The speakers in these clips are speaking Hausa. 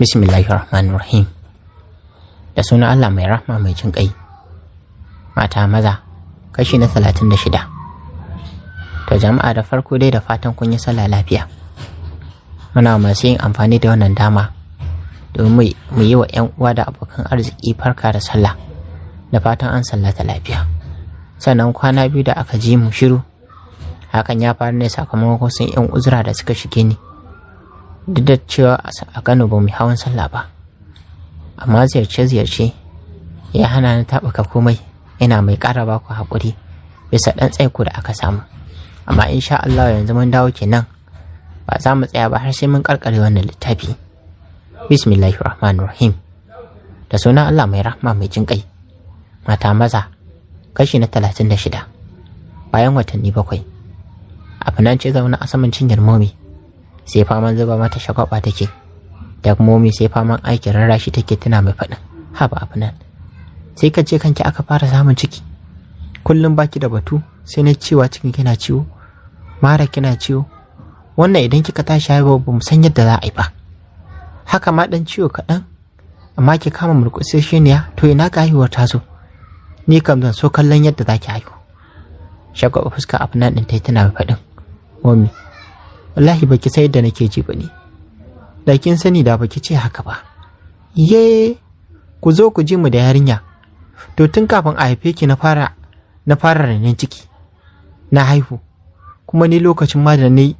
Bismillahirrahmanirrahim. Da sunan Allah mai rahma mai jin ƙai. Mata maza, kashi na 36. To jama'a, da farko dai da fatan kun yi sallah lafiya. Muna masu yin amfani da wannan dama domin mu yi wa 'yan uwa da abokan arziki farka da sallah, da fatan an sallata lafiya. Sannan kwana biyu da aka ji mu shiru, hakan ya faru ne sakamakon sun 'yan uzura da suka shige ni, duk da cewa a Kano ba mu hawan sallah ba, amma ziyarce-ziyarce ya hana ni taɓuka komai. Ina mai ƙara ba ku haƙuri bisa ɗan tsaiko da aka samu, amma insha Allah yanzu mun dawo kenan, ba za mu tsaya ba har sai mun ƙarƙare wannan littafi. Bismillahirrahmanirrahim. Da sunan Allah mai rahma mai jin ƙai. Mata maza, kashi na 36. Bayan watanni 7, Afnan ce zaune a saman cinyar Momi, sai faman zuba mata shagwaba take, da Momi sai faman aikin rarrashi take tana mai faɗin, haba Afnan, sai ka ce kanki aka fara samun ciki, kullum baki da batu sai na cewa cikin kina ciwo, mara kina ciwo, wannan idan kika tashi haihuwa ba mu san yadda za a yi ba, haka ma dan ciwo kaɗan amma ki kama murƙusashiniya, to ina ga haihuwar ta zo, ni kam zan so kallon yadda za ki haihu. Shagwaba fuska Afnan ɗin ta yi tana mai faɗin, Momi, wallahi baki sai yadda nake ji ba ne, da kin sani da baki ce haka ba. Ye, ku zo ku ji mu da yarinya, to tun kafin a haife ki na fara rainon ciki, na haihu, kuma ni lokacin ma da ni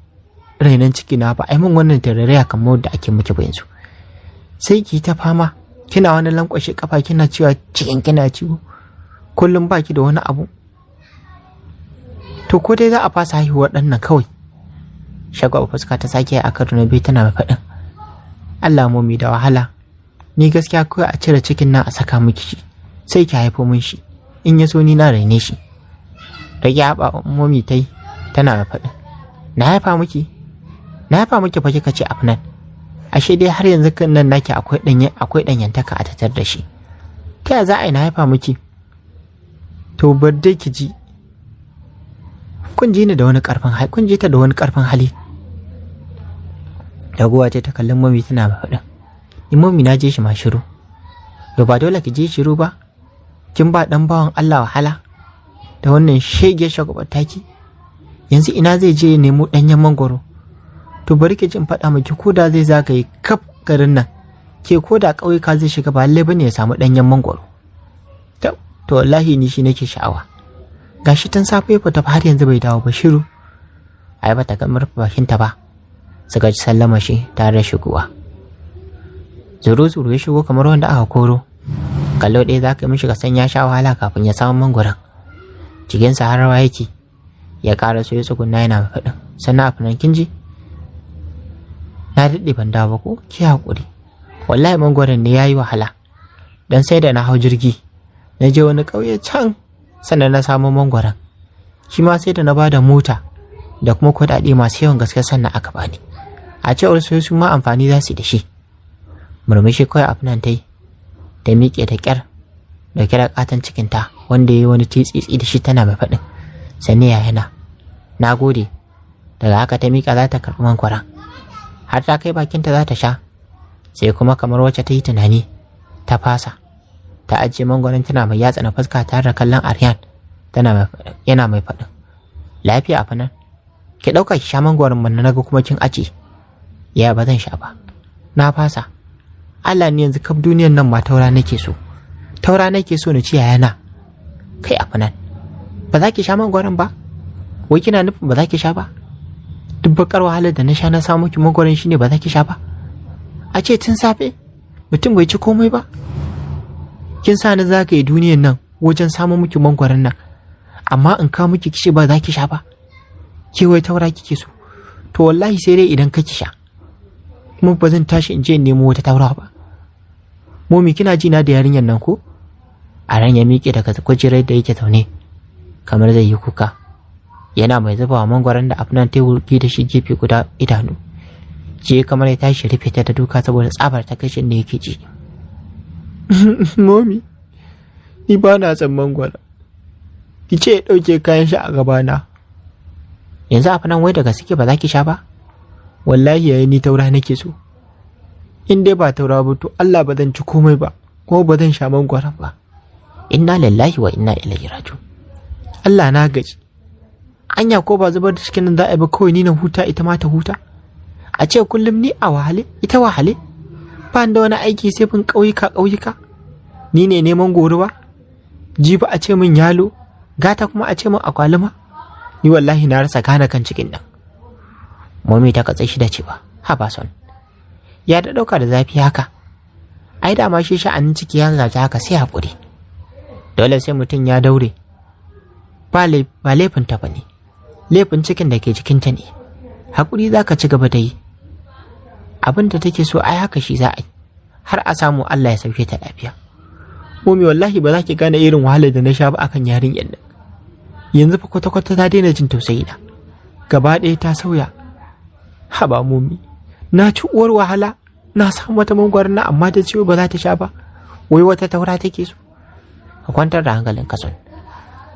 rainon ciki na ba a yi min wannan tararaya kamar da ake miki ba yanzu. Sai ki ta fama, kina wani lankwashe kafa kina cewa cikin kina ciwo, kullum baki da wani abu. To ko dai za a fasa haihuwar ɗan nan kawai. Shagwaba fuska ta sake a karo na biyu tana mai faɗin, Allah Momi da wahala, ni gaskiya kawai a cire cikin nan a saka miki shi, sai ki haifo min shi, in ya so ni na raine shi. Rage haɓa Momi ta yi tana mai faɗin, na haifa miki fa kika ce Afnan, ashe dai har yanzu kan nan naki akwai ɗanyantaka a tattar da shi, ta yaya za a yi na haifa miki? To bar dai ki ji, kun ji ta da wani ƙarfin hali. Raguwa ce ta kallon Momi tana mai faɗin, in Momi na je shi ma shiru, yau ba dole ki je shiru ba, kin ba ɗan bawan Allah wahala da wannan shege shagwabar taki, yanzu ina zai je nemo ɗanyen mangwaro? To bari ki jin faɗa miki, ko da zai zagaye kaf garin nan, ke ko da ƙauyuka zai shiga ba lallai bane ya samu ɗanyen mangwaro. To wallahi ni shi nake sha'awa, gashi tun safe ya fita har yanzu bai dawo ba, shiru. Ai bata ga murfa bakinta ba, suka ji sallama shi tare da shigowa. Zuru ya shigo kamar wanda aka koro, kallo ɗaya za ka yi mishi ka san ya sha wahala kafin ya samu mangwaron. Cikinsa har rawa yake, ya ƙara so ya tsugunna yana mai faɗin, sannan Afnan kin ji? Na daɗe ban dawo ba ko, ki haƙuri, wallahi mangwaron ne ya yi wahala, dan sai da na hau jirgi na je wani ƙauye can, sannan na samu mangwaron, shi ma sai da na bada mota da kuma kuɗaɗe masu yawan gaske sannan aka bani, a cewar su ma amfani za su da shi. Murmushi kawai Afnan ta yi, ta miƙe da ƙyar da kira ƙaton cikinta wanda ya yi wani titsitsi da shi tana mai faɗin, sani yayana, na gode. Daga haka ta miƙa za ta karɓi mangwaron, har ta kai bakinta za ta sha, sai kuma kamar wacce ta yi tunani ta fasa, ta ajiye mangwaron tana mai yatsa na fuska tare da kallon Aryan yana mai faɗin, lafiya Afnan, ki ɗauka ki sha mangwaron man na ga kuma kin ajiye. Ya ba zan sha ba, na fasa, Allah ne yanzu kaf duniyan nan ma taura nake so na ci yayana. Kai Afnan, ba za ki sha mangwaron ba? Wai kina nufin ba za ki sha ba? Duk bakar wahalar da na sha na samu ki mangwaron shine ba za ki sha ba? A ce tun safe mutum bai ci komai ba? Kin sa ni zagaye duniyan nan wajen samun miki mangwaron nan, amma in kawo miki kishi ba za ki sha ba? Ke wai taura kike so? To wallahi sai dai idan ka ki sha, kuma ba zan tashi in je in nemo wata taura ba. Momi kina ji na da yarinyar nan ko? Aran ya miƙe daga kujerar da yake zaune kamar zai yi kuka, yana mai zubawa mangwaron da Afnan ta wurgi da shi gefe guda idanu. Je kamar ya tashi rufe ta da duka saboda tsabar takaicin da yake ji. Momi, ni ba na son mangwaro, ki ce ya ɗauke kayan shi a gabana. Yanzu Afnan wai daga suke ba za ki sha ba? Wallahi yayi ni taura nake so. in dai ba taura ba to Allah ba zan ci komai ba, kuma ba zan sha mangwaron ba. Inna lillahi wa inna ilaihi raji'un. Allah na gaji. Anya ko ba zubar da cikin nan za a yi ba, kawai ni na huta ita ma ta huta? A ce kullum ni a wahale, ita wahale? Ba da wani aiki sai bin ƙauyuka. Ni ne neman goruwa? Jibi a ce min yalo, gata kuma a ce min akwaluma? Ni wallahi na rasa gane kan cikin nan. Mami ta katse shi da cewa, ha ba son. Ya da ɗauka da zafi haka. Ai da ma shi sha'anin ciki ya zaci haka sai haƙuri. Dole sai mutum ya daure. Ba laifinta ba ne. Laifin cikin da ke jikinta ne. Haƙuri za ka ci gaba da yi. Abin da take so ai haka shi za a yi. Har a samu Allah ya sauke ta lafiya. Mami wallahi ba za ki gane irin wahalar da na sha ba akan yarinyar nan. Yanzu fa kwata-kwata ta daina jin tausayi na. Gaba ɗaya ta sauya. Haba Mami, na ci uwar wahala, na samu wata mangwaron na amma ta ciwo ba za ta sha ba. Wai wata taura take so. Ka kwantar da hankalin ka son.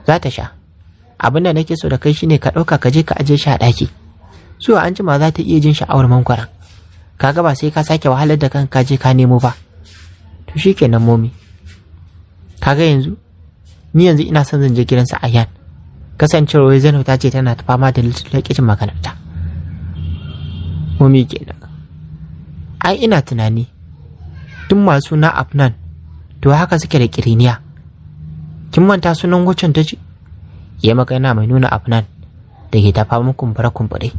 Za ta sha. Abin da nake so da kai shine ka ɗauka ka je ka aje shi a ɗaki. Zuwa an jima za ta iya jin sha'awar mangwaron. Kaga ba sai ka sake wahalar da kanka je ka nemo ba. To shikenan Mami. Kaga yanzu ni yanzu ina son zan je gidansa Ayyan. Kasancewar wai Zainab ta ce tana ta fama da lakicin maganarta. Mami kenan. Ai ina tunani tun masu na Afnan to haka suke da kiriniya. Kin manta sunan waccan ta ce? Ya magana mai nuna Afnan da ke ta fama kumbure.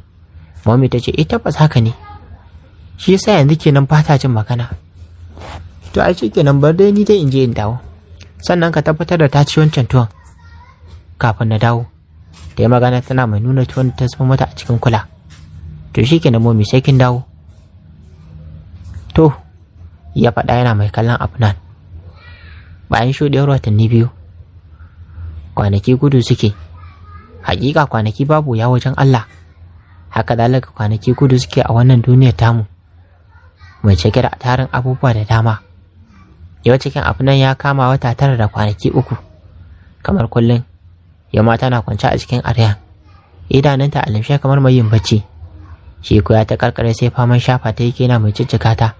Mami ta ce tabbas haka ne. Shi yasa yanzu kenan ba ta jin magana. To ai shi kenan bar dai ni dai in je in dawo. Sannan ka tabbatar da ta ci wancan tuwon kafin na dawo. Da ya magana tana mai nuna tuwon ta zama mata a cikin kula. To shi kenan Mami sai kin dawo. To ya faɗa yana mai kallon Afnan. Bayan shuɗewar watanni 2 kwanaki gudu suke. Hakika kwanaki babu ya wajen Allah. Haka dalika kwanaki gudu suke a wannan duniyar tamu mai cike da tarin abubuwa da dama. Yau cikin Afnan ya kama wata 9 da kwanaki 3. Kamar kullum yamma tana kwance a cikin Aryan. Idanunta a limshe kamar mai yin bacci. Shi ko ya ta karkare sai faman shafa ta yake yana mai jijjiga ta.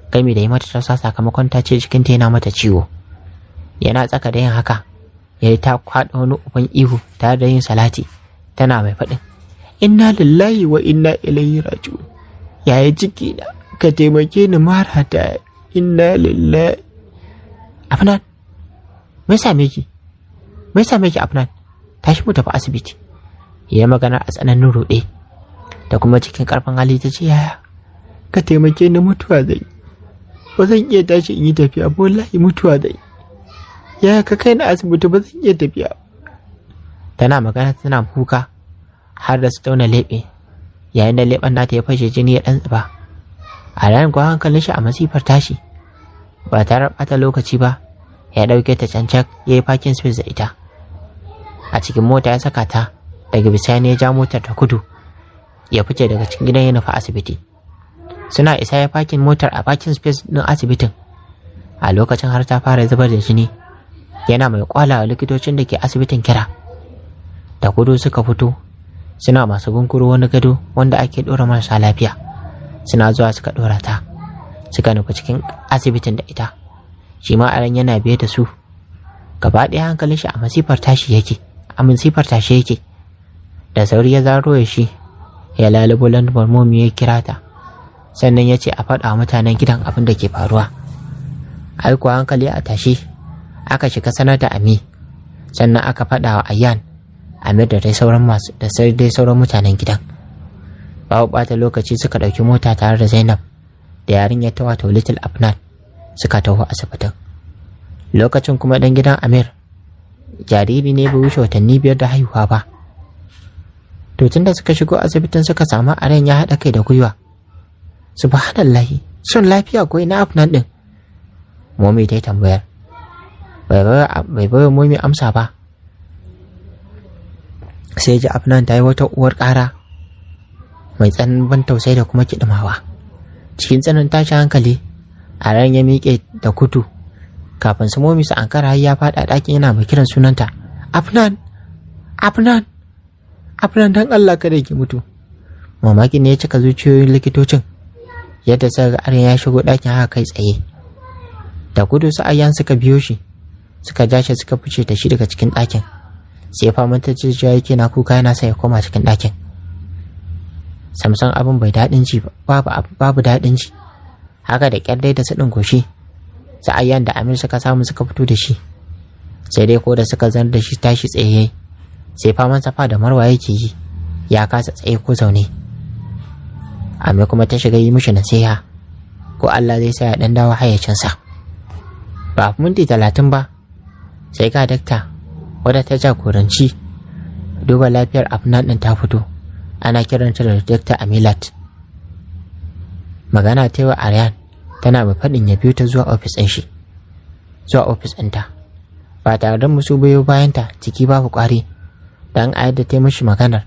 Gami da yi mata tausa sakamakon ta ce jikinta yana mata ciwo. Yana tsaka da yin haka ya yi ta kwaɗa wani uban ihu tare da yin salati tana mai faɗin, inna lillahi wa inna ilaihi raji'un. Yaya ciki na ka taimake ni mara ta, inna lillahi. Afnan, me same ki Afnan? Tashi mu tafi asibiti. Ya magana a tsananin ruɗe da kuma cikin karfin hali ta ce, yaya ka taimake ni, mutuwa zai. Ba zan iya tashi in yi tafiya ba, wallahi mutuwa zai. Yaya ka kai na asibiti, ba zan iya tafiya. Tana magana tana kuka har da su tauna leɓe, yayin da leɓen nata ya fashe jini ya ɗan tsiba. A ranar kuwa hankalin shi a masifar tashi, ba tare da ɓata lokaci ba ya ɗauke ta cancak ya yi parking space da ita. A cikin mota ya saka ta, daga bisani ya ja motar ta kudu ya fice daga cikin gidan ya nufa asibiti. Suna isa ya parking motar a parking space ɗin asibitin. A lokacin har ta fara zubar da jini, yana mai kwala wa likitocin da ke asibitin kira. Da kudu suka fito suna masu gunkuro wani gado wanda ake ɗora marasa lafiya. Suna zuwa suka ɗora ta, suka nufi cikin asibitin da ita. Shi ma aran yana biye da su. Gaba ɗaya hankalin shi a masifar tashi yake. Da sauri ya zaro ya shi ya lalubo lambar Momi ya kira ta, sannan ya ce a faɗa wa mutanen gidan abin da ke faruwa. Aiko hankali a tashi aka shiga sanar da Ami, sannan aka faɗa wa Ayyan, Amir da dai sauran mutanen gidan. Babu ɓata lokaci suka ɗauki mota tare da Zainab da yarinyar ta wato Little Afnan suka taho asibitin. Lokacin kuma ɗan gidan Amir jariri ne bai wuce watanni 5 da haihuwa ba. To tunda suka shigo asibitin suka samu Aren ya haɗa kai da gwiwa. Subhanallahi, son lafiya ko ina Afnan ɗin? Momi ta yi tambayar. Bai bai Momi amsa ba. Sai ji Afnan ta yi wata uwar ƙara mai tsananin ban tausayi da kuma kiɗimawa. Cikin tsananin tashin hankali, Aren ya miƙe da kudu. Kafin su Momi su ankara ya faɗa ɗakin yana mai kiran sunanta. Afnan dan Allah kada ki mutu. Mamaki ne ya cika zuciyoyin likitocin. yadda suka ga Aryan ya shigo ɗakin haka kai tsaye. Da gudu su Ayyan suka biyo shi, suka ja shi suka fice da shi daga cikin ɗakin. Sai faman ta jijiya yake na kuka yana sa ya koma cikin ɗakin. Samson abin bai daɗin ji babu daɗin ji. Haka da ƙyar dai da su ɗin goshi, su Ayyan da Amir suka samu suka fito da shi. Sai dai ko da suka zar da shi tashi tsaye, sai faman safa da marwa yake yi, ya kasa tsaye ko zaune. Amir kuma ta shiga yi mishi nasiha, ko Allah zai sa ya ɗan dawo hayyacinsa. Ba minti 30 ba, sai ga dakta wadda ta jagoranci duba lafiyar Afnan ɗin ta fito. Ana kiranta da Dr. Amilat. Magana ta yi wa Aryan, tana mai faɗin ya biyo ta zuwa ofis ɗin shi, zuwa ofis ɗinta. Ba tare da musu bayo bayanta, ciki babu ƙwari, dan a yadda ta yi mishi maganar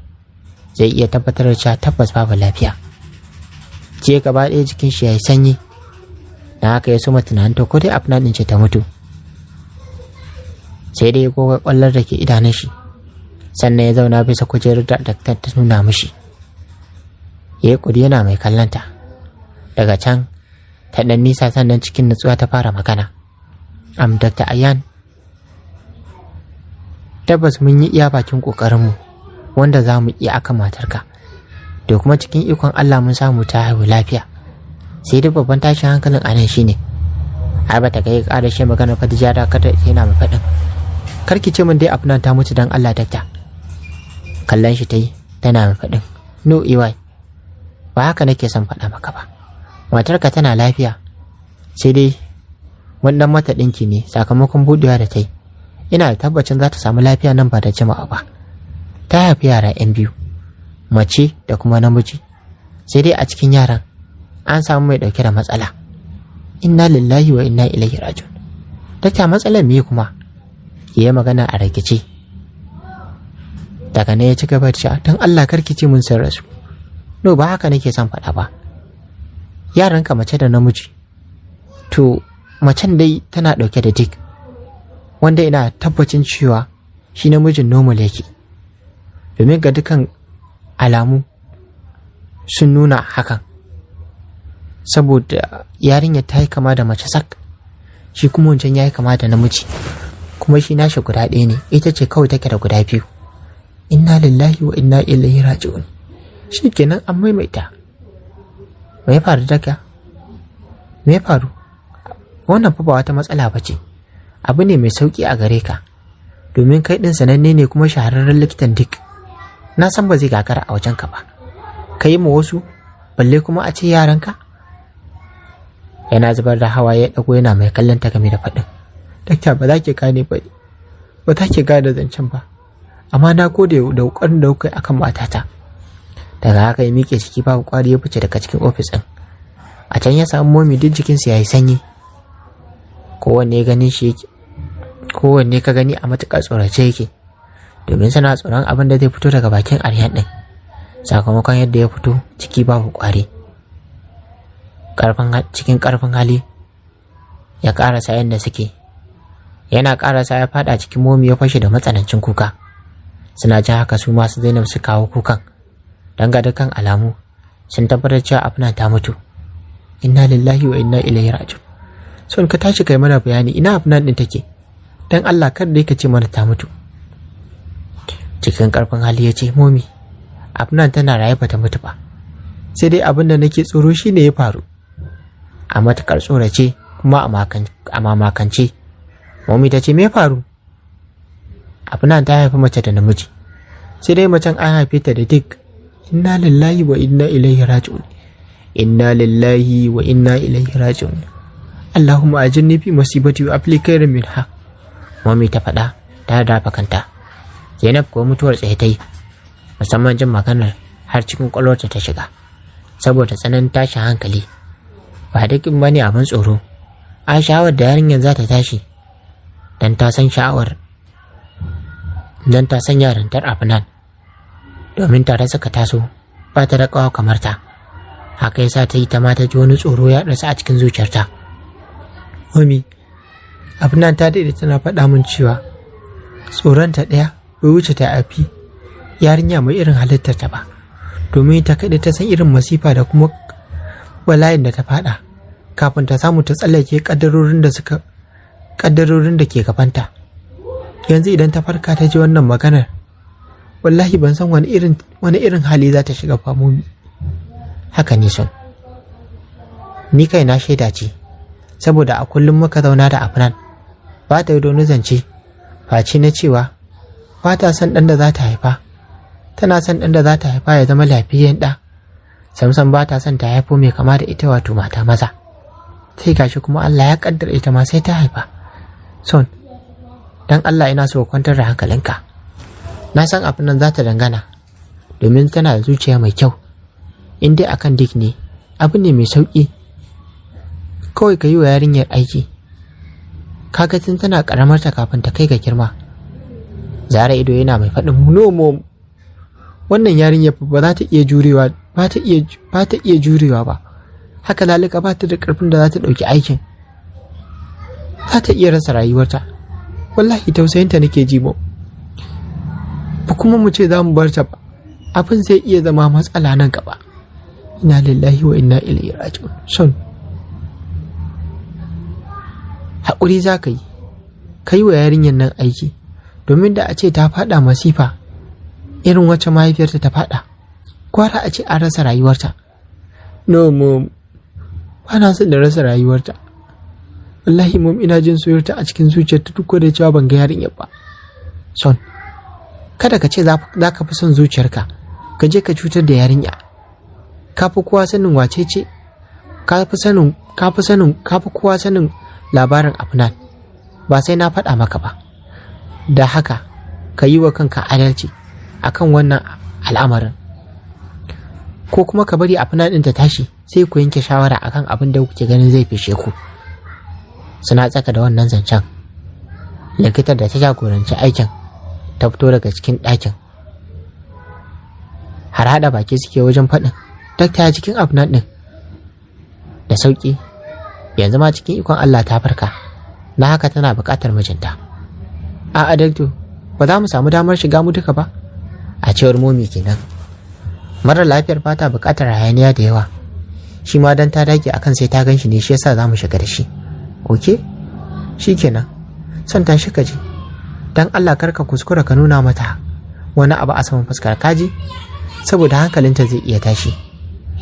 zai iya tabbatar da cewa tabbas babu lafiya. Ce gaba ɗaya jikin shi ya yi sanyi, na haka ya soma tunanin ta ko dai Afnan ɗin ce ta mutu. Sai dai ya goga ƙwallar da ke idanun shi, sannan ya zauna bisa kujerar da daktar ta nuna mishi. Ya yi kudi yana mai kallonta. Daga can ta ɗan nisa, sannan cikin nutsuwa ta fara magana. Dr. Ayyan, tabbas mun yi iya bakin ƙoƙarinmu wanda za mu iya akan matarka, da kuma cikin ikon Allah mun samu ta haihu lafiya. Sai dai babban tashin hankalin anan shine ai bata ga ya ƙara shi magana Khadija da kada yana mai faɗin, karki ce min dai Afnan ta mutu dan Allah dakta. Kallon shi ta yi tana mai faɗin, no EY, ba haka nake son faɗa maka ba. Matarka tana lafiya, sai dai wannan mata ɗinki ne sakamakon buɗewa da ta yi. Ina da tabbacin za ta samu lafiya nan ba da jima'a ba. Ta haifi yara 'yan biyu, mace da kuma namiji. Sai dai a cikin yaran an samu mai ɗauke da matsala. Inna lillahi wa inna ilaihi raji'un. Dakta, matsalar me kuma? Ya yi magana a rikice. Daga nan ya ci gaba da cewa, don Allah karki ce mun san rasu. No, ba haka nake son faɗa ba. Yaranka mace da namiji. To, macen dai tana ɗauke da Dick, wanda ina tabbacin cewa shi namijin normal yake. Domin ga dukan alamu sun nuna hakan. Saboda yarinyar ta yi kama da mace sak, shi kuma wancan ya yi kama da namiji. Kuma shi nashi guda ɗaya ne, ita ce kawai take da guda biyu. Inna lillahi wa inna ilaihi raji'un. Shi kenan an maimaita. Me ya faru daga? Me ya faru? Wannan fa ba wata matsala ba ce. Abu ne mai sauki a gare ka, domin kai ɗin sananne ne kuma shahararren likitan Dick. Na san ba zai gagara a wajenka ba. Ka yi ma wasu, balle kuma a ce yaranka? Yana zubar da hawaye ya ɗago yana mai kallon ta game da faɗin, dakta, ba za ki gane ba, ba za ki gane zancen ba, amma na gode da ƙoƙarin da kuka yi akan matata. Daga haka ya miƙe ciki babu ƙwari ya fice daga cikin ofis ɗin. A can ya samu momi duk jikinsu ya yi sanyi. Kowanne ka gani a matuƙar tsorace yake, domin suna tsoron abin da zai fito daga bakin Aryan ɗin, sakamakon yadda ya fito ciki babu ƙwari. Cikin ƙarfin hali ya ƙarasa yadda suke. Yana ƙarasa ya faɗa cikin momi ya fashe da matsanancin kuka. Suna jin haka su masu Zainab su kawo kukan, don ga dukkan alamu sun tabbatar cewa Afnan ta mutu. Inna lillahi wa inna ilaihi raji'un. Son ka tashi kai mana bayani, ina Afnan ɗin take? Dan Allah kar dai ka ce mana ta mutu. Cikin ƙarfin hali ya ce, momi, Afnan tana raye ba ta mutu ba, sai dai abin da nake tsoro shi ne ya faru. A matuƙar tsorace kuma a mamakance, momi ta ce, me ya faru? Afnan ta haifi mace da namiji, sai dai macen an haife ta da Dick. Inna lillahi wa inna ilaihi raji'un. Inna lillahi wa inna ilaihi raji'un. Allahumma ajirni fi musibati wa afli khairan minha. Mami ta faɗa ta dafa kanta. Zainab ko mutuwar tsaye ta yi, musamman jin maganar har cikin ƙwaƙwalwarta ta shiga, saboda tsananin tashin hankali. Ba dukkan bane abin tsoro. A sha'awar da yarinyar za ta tashi, dan ta san yarintar Afnan, domin tare suka taso, ba ta da ƙawa kamar ta. Haka yasa ta yi ta ma ta ji wani tsoro ya rasa a cikin zuciyarta. Mami, Afnan ta daɗe tana faɗa min cewa tsoronta ɗaya bai wuce ta afi yarinya mai irin halittar ta ba, domin ta kaɗai ta san irin masifa da kuma bala'in da ta fada kafin ta samu ta tsallake kaddarorin da ke gabanta. Yanzu idan ta farka ta ji wannan maganar, wallahi ban san wani irin hali za ta shiga ba Momi. Haka ne Son, ni kai na shaida ce, saboda a kullum muka zauna da Afnan ba ta yi wani zance face na cewa ba ta son ɗan da za ta haifa, tana son ɗan da za ta haifa ya zama lafiyayyen ɗa. Samson ba ta son ta haifo mai kama da ita, wato mata maza. Sai gashi kuma Allah ya kaddara ita ma sai ta haifa. Son, dan Allah ina so kwantar da hankalinka. Na san abin nan za ta dangana, domin tana da zuciya mai kyau. In dai akan Dick ne, abu ne mai sauƙi. Kawai ka yi wa yarinyar aiki. Kaga tun tana karamar ta kafin ta kai ga girma. Zara ido yana mai faɗin no mom. Wannan yarinyar ba za ta iya jurewa ba ta iya jurewa ba. Haka lalika ba ta da ƙarfin da za ta ɗauki aikin. Za ta iya rasa rayuwarta. Wallahi tausayinta nake ji mu. Ba kuma mu ce za mu bar ta ba. Abin zai iya zama matsala nan gaba. Inna lillahi wa inna ilaihi raji'un. Son, haƙuri za ka yi wa yarinyar nan aiki, domin da a ce ta faɗa masifa irin wacce mahaifiyarta ta faɗa, kwara a ce an rasa rayuwarta. No mom, ba na son da rasa rayuwarta. Wallahi mom, ina jin soyarta a cikin zuciyarta duk da cewa ban ga yarinyar ba. Son, kada ka ce za ka fi son zuciyarka ka je ka cutar da yarinya. Ka fi kowa sanin wace ce, ka fi kowa sanin labarin Afnan, ba sai na faɗa maka ba. Da haka ka yi wa kanka adalci akan wannan al'amarin, ko kuma ka bari Afnan ɗin ta tashi sai ku yanke shawara akan abin da kuke ganin zai fishe ku. Suna tsaka da wannan zancen, likitar da ta jagoranci aikin ta fito daga cikin ɗakin. Har haɗa baki suke wajen faɗin dakta ya cikin Afnan ɗin. Da sauƙi, yanzu ma cikin ikon Allah ta farka, na haka tana buƙatar mijinta. A'a dakto, ba za mu samu damar shiga mu duka ba, a cewar Momi kenan. Marar lafiyar ba ta buƙatar hayaniya da yawa, shi ma dan ta dage akan sai ta gan shi ne, shi yasa za mu shiga da shi. Oke, shi kenan, son ta shiga ji. Dan Allah karka kuskura ka nuna mata wani abu a saman fuskar kaji, saboda hankalinta zai iya tashi.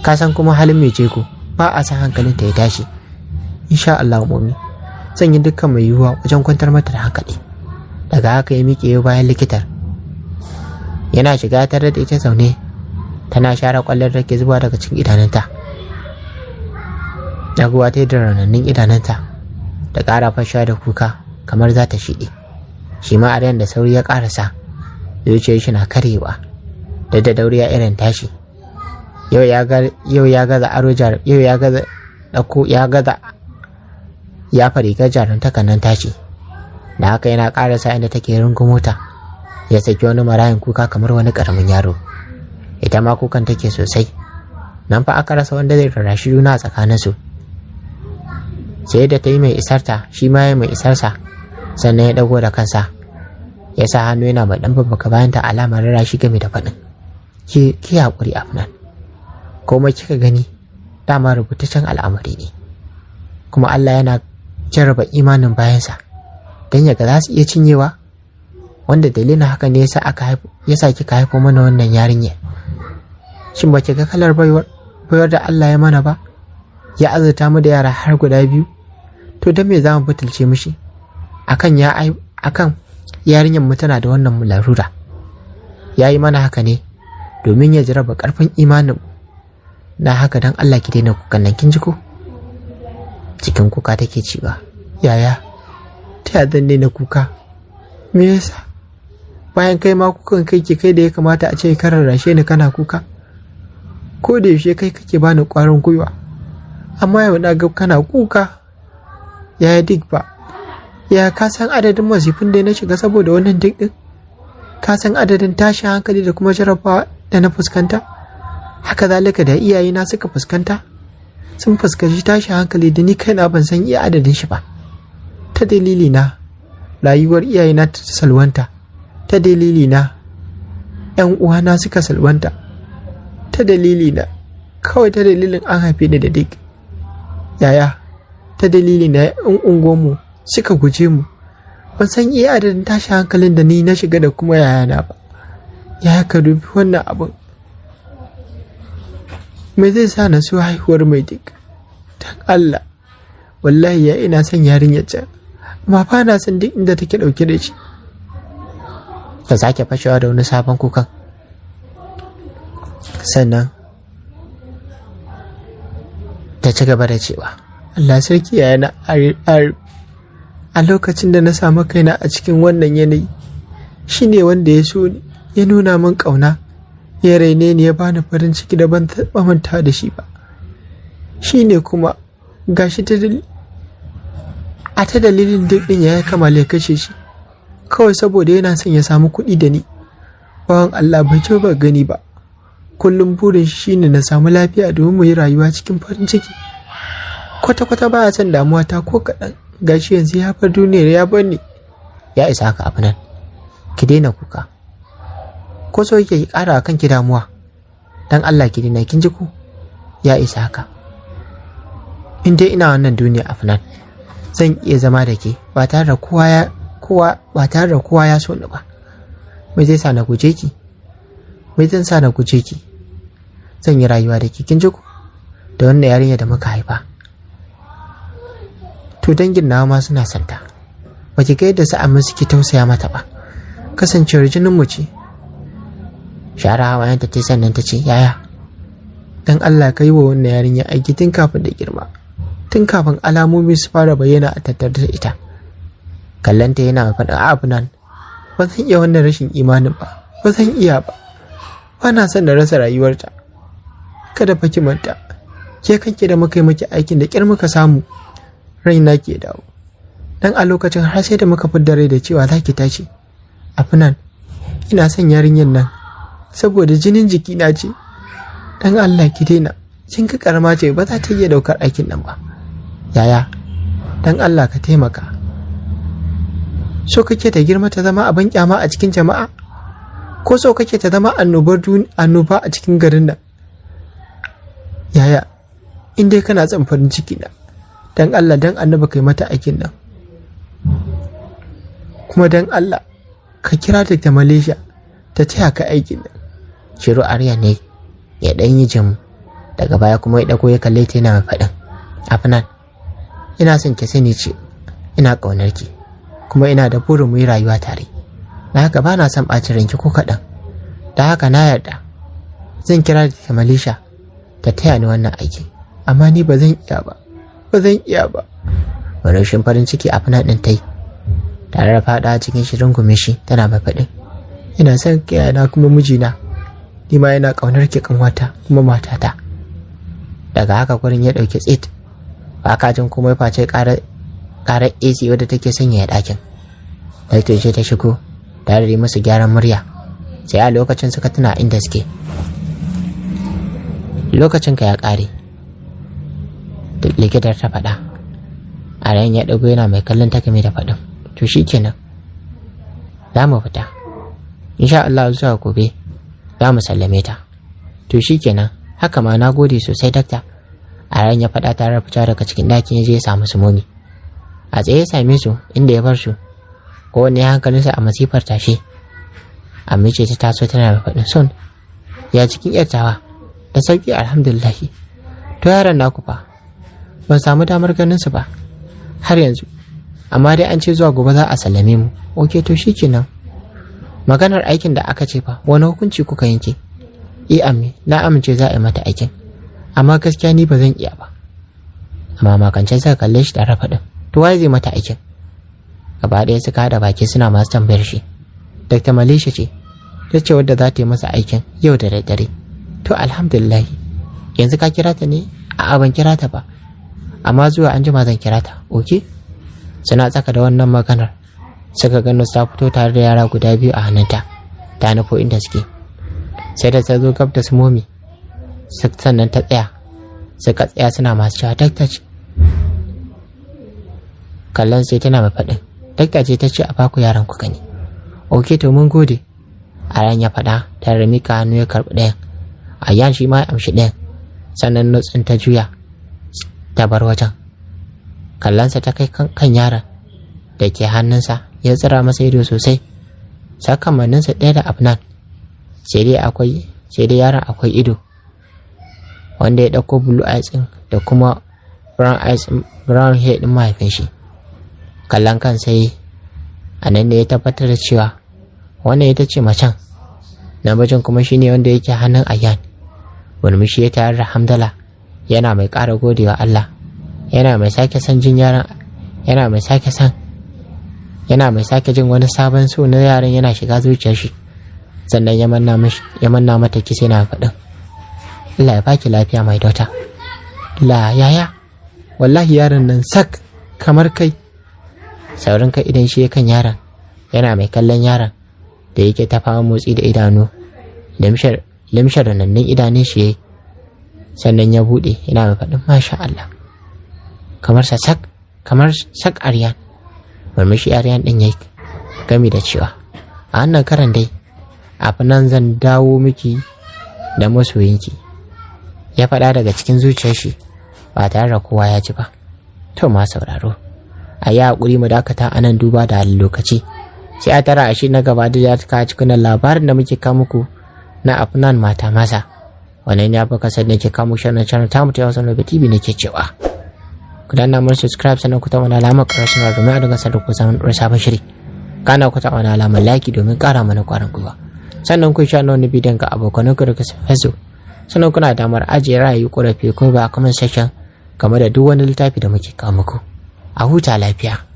Ka san kuma halin mai jego, ba a san hankalinta ya tashi. Insha Allah Momi, zan yi dukkan mai yiwuwa wajen kwantar mata da hankali. Daga haka ya miƙe bayan likitar. Yana shiga tare da ita zaune, tana share kwallon da ke zuba daga cikin idanunta. Daguwa ta yi da ranannin idanunta, da ƙara fashewa da kuka kamar za ta shiɗe. Shi ma Aryan da sauri ya ƙarasa, zuciyar shi na karewa, da dauriya irin tashi. Yau ya gaza arojar, yau ya gaza ɗauko, ya fari ga jaruntakan nan tashi. Da haka yana ƙarasa inda take rungumota, ya saki wani marayin kuka kamar wani ƙaramin yaro. Ita ma kukan take sosai. Nan fa aka rasa wanda zai rarrashi juna a tsakaninsu. Sai da ta yi mai isarta, shi ma ya mai isarsa, sannan ya ɗago da kansa, ya sa hannu yana mai ɗan babbaka bayan ta alamar rarrashi game da faɗin ki haƙuri Afnan, komai kika gani dama rubutaccen al'amari ne, kuma Allah yana jarraba imanin bayansa don yaga za su iya cinyewa, wanda dalilin haka ne yasa kika haifo mana wannan yarinyar. Shin ba ki ga kalar baiwar da Allah ya mana ba, ya azurta mu da yara har guda 2, to don me za mu butulce mishi akan yarinyar mu tana da wannan larura. Ya yi mana haka ne domin ya jarraba ƙarfin imanin mu. Na haka don Allah ki daina kukan nan, kin ji ko? Cikin kuka take cewa, yaya ta zan daina kuka? Me yasa? Bayan kai ma kukan kai da ya kamata a ce ka rarrashe ni kana kuka. Ko da yaushe kai kake bani ƙwarin gwiwa, amma yau na ga kana kuka. Yaya Dick ba? Ya ka san adadin masifin da na shiga saboda wannan Dick din? Ka san adadin tashin hankali da kuma jarabawa da na fuskanta? Haka zalika da iyayena suka fuskanta, sun fuskanci tashin hankali da ni kaina ban san iya adadin shi ba. Ta dalili na rayuwar iyayena ta salwanta, ta dalili na 'yan uwana suka salwanta, ta dalili na kawai ta dalilin an haife ni da dik. Yaya, ta dalilin da yan unguwanmu suka guje mu. Ban san iya adadin tashi hankalin da ni na shiga da kuma yayana ba. Yaya, ka dubi wannan abin. Me zai sa na so haihuwar mai dik? Dan Allah, wallahi ya ina son yarinyar can, amma ba na son duk inda take dauke da shi. Ta sake fashewa da wani sabon kukan. Sannan ta ci gaba da cewa, Allah sarki yayana a lokacin da na samu kaina a cikin wannan yanayi, shi ne wanda ya so ni, ya nuna min ƙauna, ya raine ni, ya bani farin ciki da ban taɓa manta da shi ba. Shi ne kuma gashi ta dalilin duk ɗin ya kamala ya kashe shi, kawai saboda yana son ya samu kuɗi da ni. Bawan Allah bai ci ba gani ba. Kullum burin shi shine na samu lafiya domin mu yi rayuwa cikin farin ciki. Kwata-kwata baya son damuwa ta ko kaɗan. Gashi yanzu ya bar duniyar ya bar ni. Ya isa haka abu nan. Ki daina kuka. Ko so yake ki ƙara a kanki damuwa? Dan Allah ki daina, kin ji ko? Ya isa haka. In dai ina wannan duniya Afnan, zan iya zama da ke ba tare da kowa ya so ni ba. Me zai sa na guje ki? Me zan sa na guje ki? Zan yi rayuwa da ki, kin ji ko? Da wannan yarinya da muka haifa. To dangin nawa ma suna santa. Ba ki ga yadda sa'amin suke tausaya mata ba. Kasancewar jinin mu ce. Shara hawayenta ta sannan ta ce, yaya, dan Allah ka yi wa wannan yarinya aiki tun kafin da girma. Tun kafin alamomi su fara bayyana a tattare da ita. Kallanta yana faɗin abu nan, ba zan iya wannan rashin imanin ba, ba zan iya ba. Ba na son na rasa rayuwarta. Kada fa ki manta, ke kanki da muka yi miki aikin da ƙyar muka samu, raina ke dawo. Dan a lokacin har sai da muka fidda rai da cewa za ki tashi. Afnan, ina son yarinyar nan, saboda jinin jikina ce. Dan Allah ki daina, kin ga karama ce ba za ta iya daukar aikin nan ba. Yaya, dan Allah ka taimaka. So kake ta girma ta zama abin kyama a cikin jama'a? Ko so kake ta zama annoba a cikin garin nan? Yaya, in dai kana son farin ciki na, dan Allah dan Annabi kai mata aikin nan. Kuma dan Allah ka kira ta Malaysia ta taya ka aikin nan. Shiru Arya ne ya dan yi jim, daga baya kuma ya dago ya kalle ta yana faɗin, Afnan, ina son ki sani ce ina ƙaunar ki, kuma ina da burin mu yi rayuwa tare. Da haka ba na son ɓacin ranki ko kaɗan. Da haka na yarda zan kira ta Malaysia ta taya ni wannan aiki, amma ni ba zan iya ba. Rashin farin ciki Afnan ɗin ta yi, tare da faɗa cikin shirin gume shi tana mai faɗin, ina son kiyana kuma mijina, ni ma yana ƙaunar ki kanwata kuma matata. Daga haka gurin ya ɗauki tsit, ba ka jin komai face ƙarar AC wadda take sanya ɗakin. Daktar ce ta shigo tare da musu gyaran murya, sai a lokacin suka tuna inda suke. Lokacinka ya ƙare, likitar ta faɗa. A ran ya ɗago yana mai kallon takami da faɗin, to shi kenan, za mu fita. Insha Allah zuwa gobe za mu sallame ta. To shi kenan, haka ma na gode sosai dakta. A ran ya faɗa tare da fita daga cikin ɗakin ya je ya samu su Momi. A tsaye ya same su inda ya bar su, kowanne hankalinsa a masifar tashe. Amince ta taso tana mai faɗin, son ya cikin yartawa da sauki alhamdulillahi. To yaran naku fa ban samu damar ganin su ba har yanzu, amma dai an ce zuwa gobe za a sallame mu. Oke, to shikenan. Maganar aikin da aka ce fa wani hukunci kuka yanke? Ammi, na amince za a yi mata aikin, amma gaskiya ni ba zan iya ba. Amma makance suka kalle shi tare faɗin, to waye zai mata aikin? Gaba ɗaya suka haɗa baki suna masu tambayar shi. Dr. Malaysia ce ta ce wadda za ta yi masa aikin yau da daddare. To alhamdulillah, yanzu ka kira ta ne? A'a, ban kira ta ba, amma zuwa an jima zan kira ta. Oke. Suna tsaka da wannan maganar suka gano ta fito tare da yara guda biyu a hannunta, ta nufo inda suke. Sai da ta zo gab da su Momi sannan ta tsaya, suka tsaya suna masu cewa dakta ce. Kallon sai tana mai faɗin, dakta ce ta ce a baku yaran ku gani. Oke, to mun gode. A ran ya faɗa tare da mika hannu ya karɓi ɗayan. Ayyan shi ma ya amshi ɗayan. sannan nutsin ta juya ta bar wajen. Kallonsa ta kai kan yaron da ke hannunsa, ya tsira masa ido sosai. Sakamanninsa ɗaya da Afnan, sai dai yaron akwai ido wanda ya ɗauko blue eyes ɗin da kuma brown hair ɗin mahaifin shi. Kallon kan sai a nan da ya tabbatar da cewa wannan ita ce macen, namijin kuma shine wanda yake hannun Ayyan. Murmushi ya tayar da hamdala, yana mai ƙara godewa Allah, yana mai sake son jin yaron, yana mai sake jin wani sabon so na yaron yana shiga zuciyar shi. Sannan ya manna mata kisa yana faɗin, Allah ya baki lafiya mai daughter. La yaya, wallahi yaron nan sak kamar kai. Saurin kai idan shi kan yaron, yana mai kallon yaron da yake ta fama motsi da idanu. Limshar ranannun idanun shi yayi, sannan ya buɗe yana mai faɗin masha Allah, kamar sak Aryan. Murmushi Aryan ɗin yayi gami da cewa, a wannan karan dai Afnan zan dawo miki da masoyinki, ya faɗa daga cikin zuciyar shi ba tare da kowa ya ji ba. To ma sauraro, a yi haƙuri mu dakata a nan duba da halin lokaci, sai a tara a shi na gaba da ya ka cikin labarin da muke kawo muku na Afnan mata masa. Wannan ya fi kasar da ke kawo shirin channel tamu ta Hausa Nobel TV nake cewa ku danna mun subscribe, sannan ku ta wani alamar ƙarshen domin a dinga sanar ku samun sabon shiri. Kana ku ta wani alamar like domin ƙara mana ƙwarin gwiwa. Sannan ku share wani bidiyon ga abokanan ku da ku Facebook. Sannan kuna damar ajiye ra'ayi, ƙorafi ko ba a comment section game da duk wani littafi da muke kawo muku. A huta lafiya.